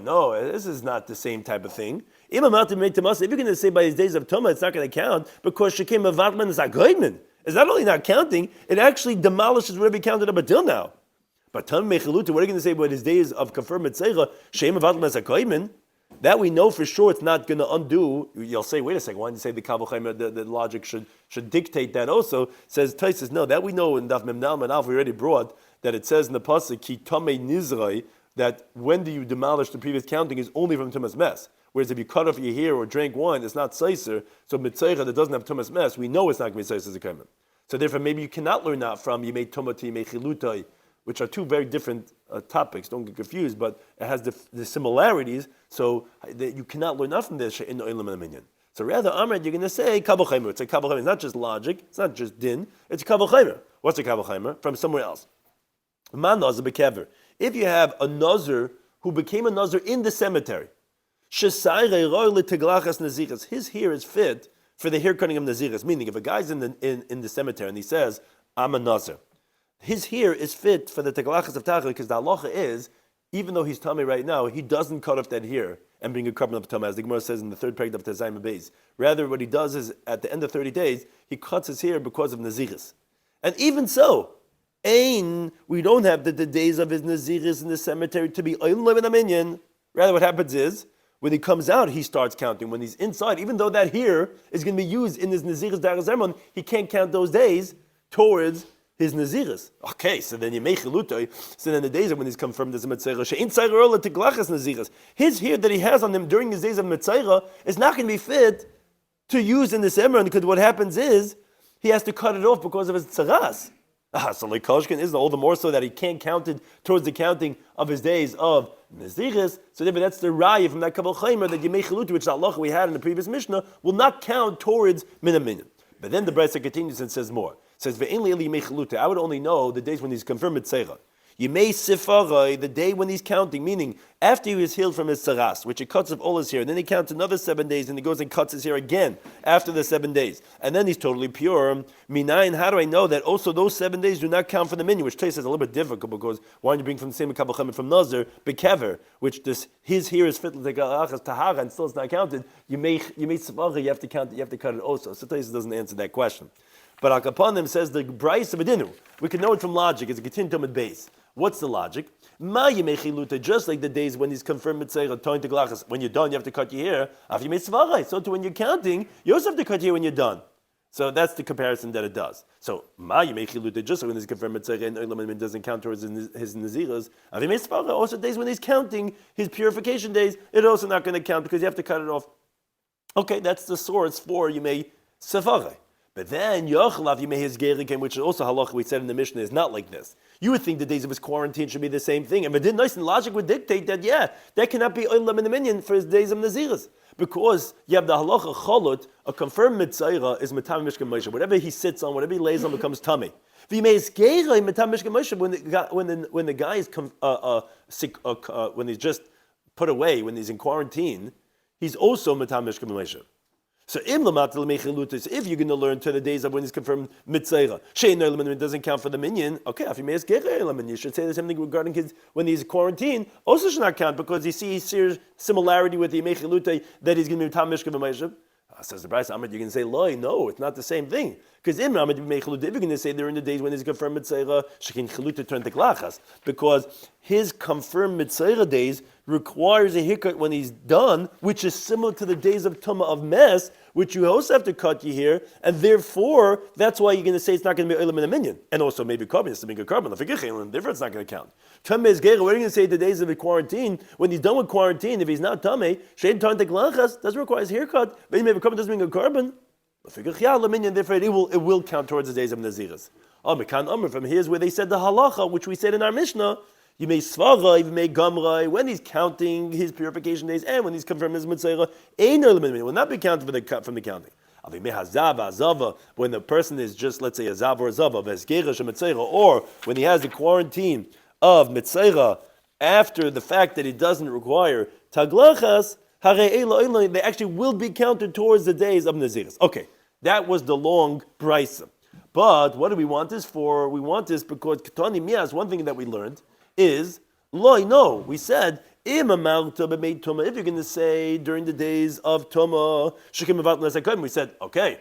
no, this is not the same type of thing. If you're going to say by his days of tumah, it's not going to count because shekem avatman is agoyman. It's not only not counting, it actually demolishes whatever he counted up until now. But tum mechiluta, what are you going to say about his days of confirmed tzeicha? Shem avatman is agoyman. That we know for sure it's not going to undo. You'll say, wait a second, why did you say the Kabul Chaimer, the logic should dictate that also? Says Taisus, no, that we know in Daf Memnal Manaf, we already brought, that it says in the Pasuk, Ki Tamei Nizrai, that when do you demolish the previous counting is only from Tumas Mes. Whereas if you cut off your hair or drink wine, it's not Seiser. So Mitzaycha that doesn't have Tumas Mes, we know it's not going to be Seiser Zekaimer. So therefore, maybe you cannot learn that from Yimei Tumati, Yimei Chilutai, which are two very different topics. Don't get confused, but it has the similarities. So you cannot learn enough from this in the Olam and Minyan. So rather, Amrit, you're going to say Kabul Chaimer. It's a Kabul Chaimer. It's not just logic. It's not just din. It's a Kabul Chaimer. What's a Kabul Chaimer? From somewhere else. Man Nazir bekever. If you have a Nazir who became a Nazir in the cemetery, his hair is fit for the hair cutting of Naziris. Meaning, if a guy's in the cemetery and he says, I'm a Nazir, his hair is fit for the teglachas of tachel, because the halacha is, even though he's tummy right now, he doesn't cut off that hair and bring a carbon up tummy, as the Gemara says in the third paragraph of Tezayim Beis. Rather, what he does is, at the end of 30 days, he cuts his hair because of naziris. And even so, we don't have the days of his naziris in the cemetery to be oilim in a minyan. Rather, what happens is, when he comes out, he starts counting. When he's inside, even though that hair is going to be used in his naziris darazemon, he can't count those days towards his naziris. Okay, so then you make chilutai. So then the days when he's confirmed as a mitzayra, she'in tzayra ola teglachas naziris. His hair that he has on him during his days of mitzayra is not going to be fit to use in this emerald, because what happens is he has to cut it off because of his tzaras. So like Koshkin is all the more so that he can't count it towards the counting of his days of naziris. So therefore, that's the raya from that Kabul Chaimer that you make chilutai, which the halacha we had in the previous Mishnah, will not count towards minyan. But then the Brisa continues and says more. It says, I would only know the days when he's confirmed mitzayra. Yimei sifarai, the day when he's counting, meaning after he was healed from his saras, which he cuts off all his hair, and then he counts another 7 days, and he goes and cuts his hair again after the 7 days, and then he's totally pure. Minayin, how do I know that also those 7 days do not count for the minyan? Which Taisa is a little bit difficult, because why don't you bring from the same Kabul Chaimer from Nazir, bekever, which his hair is fit like a tahara and still it's not counted. You make sifarai, you have to count it, you have to cut it also. So Taisa doesn't answer that question. But Akapanim says the Bryce of Adinu. We can know it from logic. It's a continuum base. What's the logic? Just like the days when he's confirmed mitzayra, when you're done, you have to cut your hair. So too, when you're counting, you also have to cut your hair when you're done. So that's the comparison that it does. So just like when he's confirmed mitzayra and Olam doesn't count towards his naziras. Also days when he's counting his purification days, it's also not going to count because you have to cut it off. Okay, that's the source for Yomei Sefarai. But then Yochelav Yimei his Gerikim, which is also halacha we said in the Mishnah, is not like this. You would think the days of his quarantine should be the same thing. And but then nice and logic would dictate that, that cannot be Olam in the minyan for his days of Naziris. Because you have the halacha chalot, a confirmed mitzayra is Matam Mishkan Moshe. Whatever he sits on, whatever he lays on becomes tummy. When the guy is sick, when he's just put away, when he's in quarantine, he's also Matam Mishkan Moshe. So if you're going to learn to the days of when he's confirmed mitzayra, it doesn't count for the minyan. Okay, if you should say the same thing regarding his when he's quarantined. Also should not count because you see similarity with the yemei that he's going to be tam mishkav v'mayishav. Says the Bryce Ahmed, you're going to say loy. No, it's not the same thing. Because if you're going to say they're in the days when he's confirmed mitzayra, shekin chaluta turn to glachas, because his confirmed mitzayra days requires a haircut when he's done, which is similar to the days of Tumah of Mess, which you also have to cut you here, and therefore, that's why you're going to say it's not going to be Olam in a minyan. And also maybe carbon, it's to make a carbon. Therefore, it's not going to count. Tumah is Gera, what are you going to say the days of the quarantine? When he's done with quarantine, if he's not Tumah, Shein Tarntek Lachas doesn't require his haircut, but maybe a carbon doesn't make a carbon. Therefore, it will count towards the days of Naziris. From here's where they said the halacha, which we said in our Mishnah, you may svara, you may gamrai, when he's counting his purification days and when he's confirmed his mitzvah, will not be counted from the counting. When the person is just, let's say, a zav or a zava, or when he has the quarantine of mitzvah after the fact that he doesn't require taglachas, they actually will be counted towards the days of Naziris. Okay, that was the long brisa. But what do we want this for? We want this because Ketani Mias, one thing that we learned, is loy. No, we said if you're going to say during the days of Tuma, we said okay,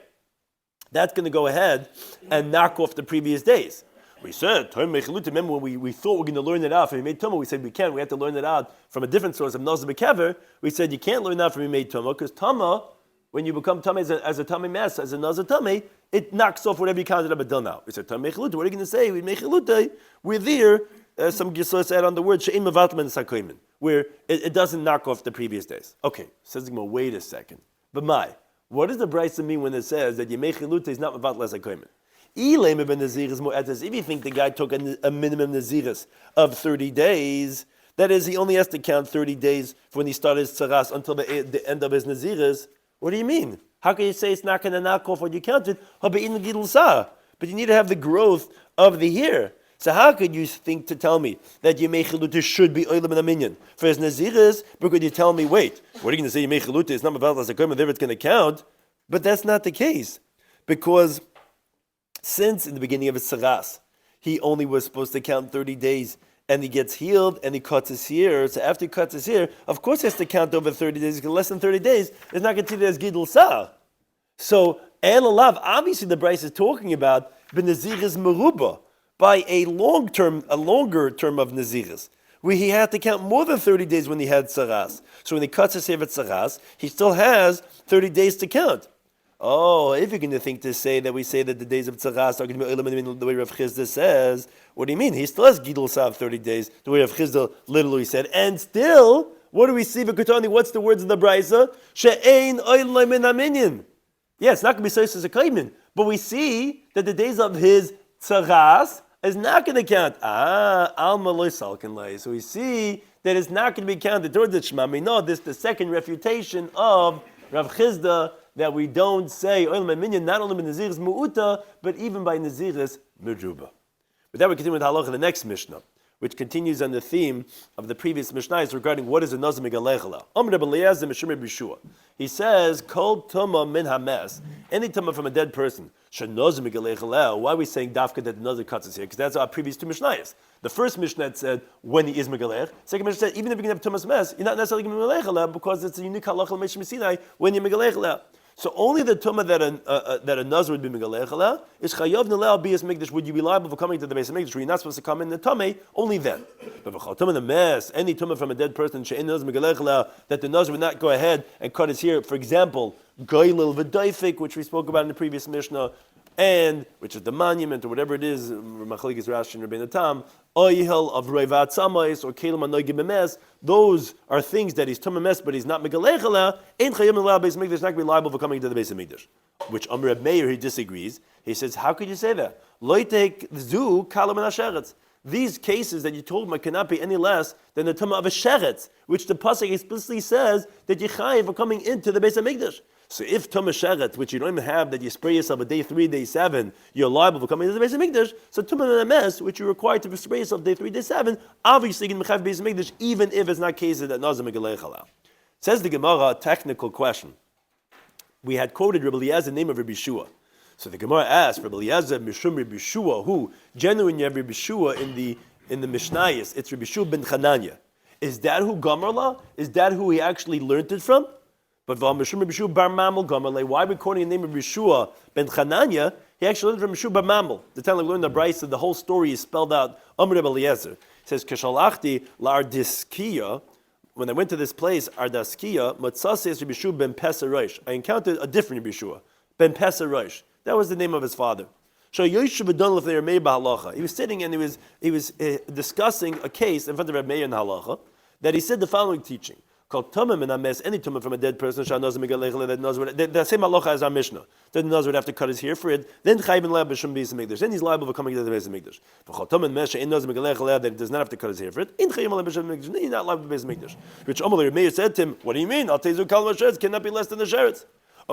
that's going to go ahead and knock off the previous days. We said remember when we thought we were going to learn it out from Yimei Tuma, we said we have to learn it out from a different source of Nazir Bekever. We said you can't learn that from Yimei Tuma because Tuma, when you become Tama as a Tama Mass, as a Nazir Tama, it knocks off whatever you counted up until now. We said Tama Mechiluta. What are you going to say? We're there. Some Gisos add on the word she'im mevatman sakoimin, where it doesn't knock off the previous days. Okay, says the Gemara, wait a second. But what does the Brisa mean when it says that Yemei Chiluta is not mevatla sakoimin? If you think the guy took a minimum naziris of 30 days, that is, he only has to count 30 days from when he started his tzaras until the end of his naziris. What do you mean? How can you say it's not going to knock off what you counted? But you need to have the growth of the hair. So how could you think to tell me that Yemei Chiluta should be Olam in a minyan? For his Naziris, because you tell me, wait, what are you going to say Yemei Chiluta is not about as a comment, there it's going to count? But that's not the case. Because since in the beginning of his Saras, he only was supposed to count 30 days, and he gets healed, and he cuts his hair. So after he cuts his hair, of course he has to count over 30 days, because less than 30 days is not considered as Gidul Sah. So, El Alav, obviously the Bryce is talking about Ben Naziris Meruba, by a longer term of Naziris, where he had to count more than 30 days when he had Saras. So when he cuts his hair at Saras, he still has 30 days to count. Oh, if you're going to think to say that we say that the days of Saras are going to be Olam the way Rav Chizda says, what do you mean? He still has Gidul Sav 30 days, the way Rav Chizda literally said. And still, what do we see? What's the words of the Brisa? She'ein Olam min aminyan. Yeah, it's not going to be Sosis a Kaimin, but we see that the days of his Saras is not going to count. Alma loy salkin lay. So we see that it's not going to be counted towards the Shema. We know this is the second refutation of Rav Chizda that we don't say Olam Minyan not only by Naziris Mu'uta, but even by Naziris Meruba. But then we continue with Halacha, the next Mishnah, which continues on the theme of the previous Mishnahs regarding what is a Nazir Megalechela. He says, Kol Tuma min hames, any Tuma from a dead person. Why are we saying Dafka that the Nazir cuts his hair? Because that's our previous two Mishnayos. The first Mishnah said when he is Megalech. Second Mishnah said even if you can have Tumas Mes, you're not necessarily going to be Megalech because it's a unique halacha l'meishim Sinai when you're Megalech. So only the Tumah that a Nazir would be Megalech is Chayav Nilal Bias Mikdash. Would you be liable for coming to the base of Mikdash where you're not supposed to come in the Tumah? Only then. But for Tumah the Mes, any Tumah from a dead person she'ein Nazir Megalech that the Nazir would not go ahead and cut his hair. For example, Goylil V'Daifik, which we spoke about in the previous Mishnah, and which is the monument or whatever it is, Machlekes Rashi and Rabbeinu Tam, Oyhel of Reivat Samais or Kelim Anoigim Memes, those are things that he's Tumah Mes, but he's not Megalechela, ain't Chayim Elal Beis Mikdash, not going to be liable for coming to the base of Mikdash. Which Amr Reb Meir, he disagrees. He says, how could you say that? Loitek Zu Kalam and Asheretz. These cases that you told me cannot be any less than the Tumah of a Sheretz, which the Pasuk explicitly says that Yechayev are coming into the base of Mikdash. So if Tumah Sheret, which you don't even have, that you spray yourself a day 3, day 7, you're liable for coming to the base of Mikdash. So Tumah Nemes, which you're required to spray yourself day 3, day 7, obviously you can have base of Mikdash, even if it's not cases that Nazir Megalech halal. Says the Gemara, a technical question. we had quoted Rabbi Eliezer, the name of Rabbi Shua. So the Gemara asked, Rabbi Eliezer, Mishum Rabbi Shua, who genuine Rabbi Shua in the Mishnayos, it's Rabbi Shua ben Chananya. Is that who Gamarla? Is that who he actually learned it from? But Mishum Rabbi Shua bar Mamel Gamarla. Why are we quoting the name of Rabbi Shua ben Chananya? He actually learned from Rabbi Shua bar Mamel. The time we learned the Brisa, the whole story is spelled out. Rabbi Eliezer. It says, Keshalachti Lardiskia. When I went to this place, Ardaskia, Matzase Rabbi Shua ben Pesarosh. I encountered a different Rabbi Shua, ben Pesarosh. That was the name of his father. He was sitting and he was discussing a case in front of Rabbi Meir in Halacha that he said the following teaching called Tumim and Ames, any tumim from a dead person, the same halacha as our Mishnah. Then the Nazir would have to cut his hair for it. Then Chayim Lab B'Shem Beis Hamikdash. Then he's liable for coming to the Beis Hamikdash. That he does not have to cut his hair for it. In Chayim Lab B'Shem Hamikdash. Then he's not liable for Beis Hamikdash. Which Amalei Meir said to him, "What do you mean? Al Tezu Kal Masheretz cannot be less than the Sheretz."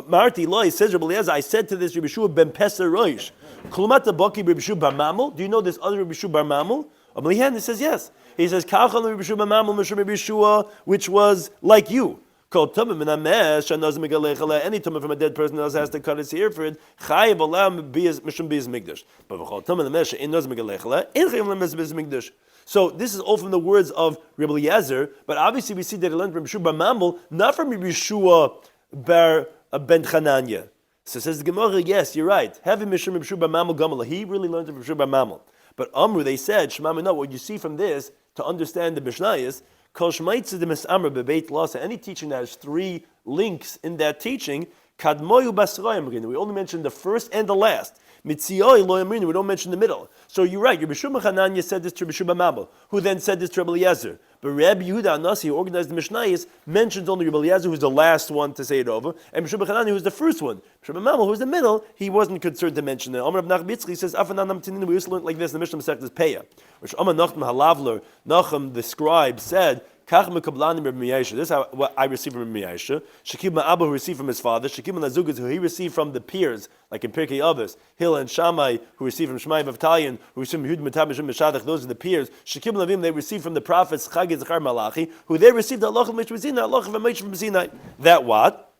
Marti Loi says Rabbi Eliezer, I said to this Rabbi Shua ben Peser Roish, Kulumata Baki Rabbi Shua bar Mamel. Do you know this other Rabbi Shua bar Mamel? He says yes. He says Kachal Rabbi Shua bar Mamel, Mishum Rabbi Shua, which was like you. Called Tumim and Amesh, Shanaz Megalechale. Any tumim from a dead person else has to cut his hair for it. Chayiv Olam Mishum Beis Mikdash. But V'chol Tumim and Amesh, Shanaz Megalechale, In Chayiv Olam Beis Mikdash. So this is all from the words of Rabbi Eliezer, but obviously we see that he learned from Rabbi Shua bar Mamel, not from Rabbi Shua bar ben Chananya. So says the Gemara, yes, you're right. Having Mishum Rabbi Shua bar Mamel Gamala, he really learned it from Rabbi Shua bar Mamel. But Amru, they said, Shema Minah, what you see from this, to understand the Mishnayos, Kol Shmaitz the Misamra Bebeit Lasa, any teaching that has three links in that teaching, Kadmoyu Basrayim, we only mention the first and the last. Mitzioi Lo Yamrinu, we don't mention the middle. So you're right, Rabbi Shua bar Chananya said this to Rabbi Shua bar Mamel, who then said this to Rabbi Eliezer. But Rabbi Yehuda Anasi, who organized the Mishnayos, mentions only Rabbi Eliezer, who's the last one to say it over, and Rabbi Shua bar Chananya, who's the first one. Rabbi Mamel, who's the middle, he wasn't concerned to mention it. Amar Rav Nachman Yitzchak says, Afananam Tinin, we used to learn like this in the Mishnah Masechtas Peah, which Amar Nachman Halavler, Nachum the scribe, said, Kach mekablani Rabbi Meir. This is what I received from Rabbi Meir. Shekib Ma'abba, who received from his father. Shekib Nazugas, who he received from the peers, like in Pirkei Avos. Hil and Shammai, who received from Shmai Vavtalion, who received from Yud Matab Mishum Meshadach. Those are the peers. Shekib Lavim, they received from the prophets Chagi Zachar Malachi, who they received the Allah of Mishum Sinai, Allah of Mishum from Sinai. That what?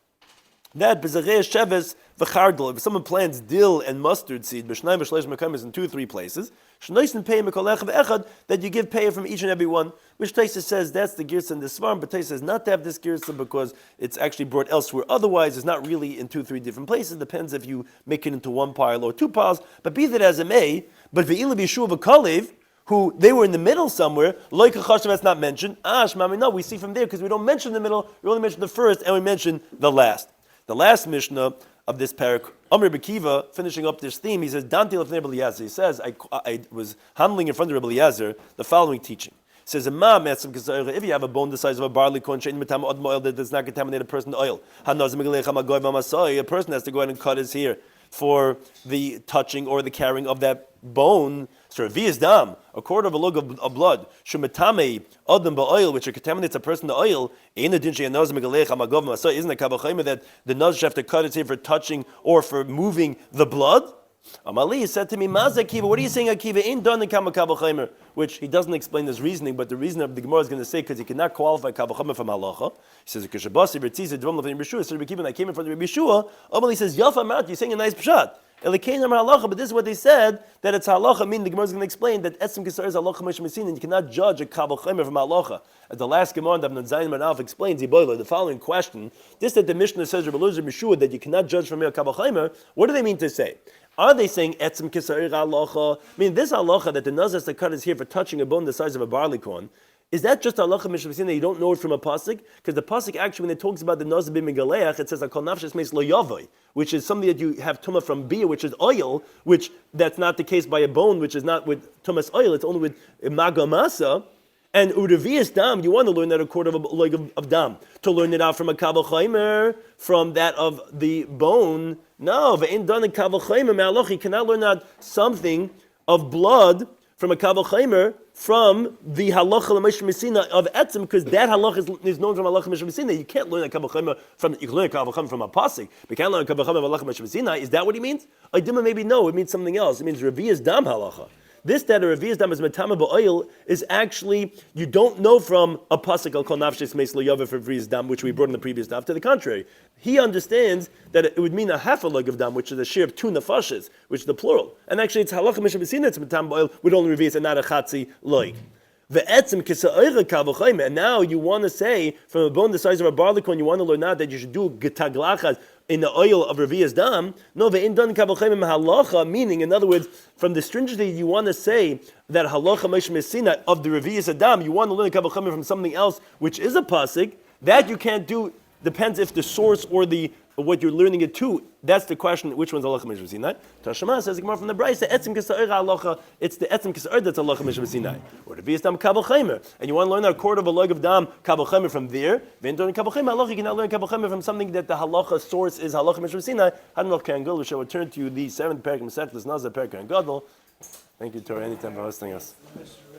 That Bezarei Sheves v'chardal. If someone plants dill and mustard seed, b'shnai b'shleish mekamis in 2 or 3 places, shnoisen pei mekolech v'echad, that you give pei from each and every one. Which Taisa says that's the girsa in the svarm, but Taisa says not to have this girsa because it's actually brought elsewhere. Otherwise, it's not really in 2 or 3 different places. Depends if you make it into 1 pile or 2 piles. But be that as it may, but ve'ila b'yishuv v'kalev, who they were in the middle somewhere, like a chashav that's not mentioned. No, we see from there because we don't mention the middle, we only mention the first, and we mention the last. The last Mishnah of this parak, Amr Bekiva, finishing up this theme, he says, Danti lefnei Rabbi Eliezer. He says, I was handling in front of Rabbi Eliezer the following teaching. He says, if you have a bone the size of a barley corn that does not contaminate a person's oil, a person has to go ahead and cut his hair for the touching or the carrying of that bone. So dam, a quarter of a lug of blood, shumatame adam ba'oil, which contaminates a person the oil, isn't it kabachayim that the naz have to cut his hair for touching or for moving the blood? Amali said to me, Mazakiva, what are you saying, Akiva? Ain't done in kabachayim, which he doesn't explain his reasoning, but the reason of the Gemara is going to say because he cannot qualify kabachayim from halacha. He says, Kishabasi Bertiza Drum of Rabbi Shua. So Rabbi Kiva, I came in front of Rabbi Shua. Amali says, Yafa Mat, you're saying a nice pshat. But this is what they said, that it's halacha, meaning the Gemara is going to explain that etzem kisar is halacha mishmasin, and you cannot judge a kabel chaymer from halacha. As the last Gemara, Daf Zayin Manaf explains, the following question, this that the Mishnah says, Rabbi Eliezer Mishua, that you cannot judge from a kabel chaymer, what do they mean to say? Are they saying etzem kisar halacha? I mean, this halacha that the naz has to cut his hair for touching a bone the size of a barley corn, is that just halacha mishmasin that you don't know it from a pasuk? Because the pasuk actually, when it talks about the nazir b'migaleach, it says akol nafshes meis lo yavoy, which is something that you have tumah from bia, which is oil, which that's not the case by a bone, which is not with tumas oil. It's only with magamasa. And urevias dam, you want to learn that a quarter of a leg of dam. To learn it out from a kabel chaymer, from that of the bone. No, ve'in done a kabel chaymer me'aloch. You cannot learn out something of blood from a kabel chaymer from the halacha l'meish mesina of etzem, because that halacha is known from halacha l'meish mesina. You can't learn a kabel chaymer from, you can learn a kabel chaymer from a pasuk, but you can't learn a kabel chaymer from halacha l'meish mesina. Is that what he means? Maybe no, it means something else. It means revias dam halacha. This that a revi'as dam is metama ba'oil is actually, you don't know from a pasuk al kol nafshis meis lo yava for revi'as dam, which we brought in the previous daf. To the contrary, he understands that it would mean a half a log of dam, which is a share of 2 nefashis, which is the plural. And actually, it's halacha mishabesina, it's metama ba'oil, with only revi'as and not a chatzi log. And now you want to say, from a bone the size of a barleycorn, you want to learn out that you should do getaglachas in the oil of revi'as dam. No, ve'in dan kavalchayim halacha, meaning, in other words, from the stringency, you want to say that halacha meshmesina of the revi'as dam, you want to learn kavalchayim from something else, which is a pasuk, that you can't do, depends if the source or the what you're learning it to. That's the question, which one's halacha mishra sinai? Tashema says more from the Brisa, etzim kisa'ir halacha, it's the etzim kisa'ir that's halacha mishra sinai. Or the revi'as dam kabel chaymer, and you want to learn a quarter of a log of dam kabel chaymer from there, then during kabel chaymer halacha, you cannot learn kabel chaymer from something that the halacha source is halacha mishra sinai. Hadnot kan gadol, we shall return to you the 7th parak of Masechtas Nazir, parak and gadol. Thank you, Torah, anytime for hosting us.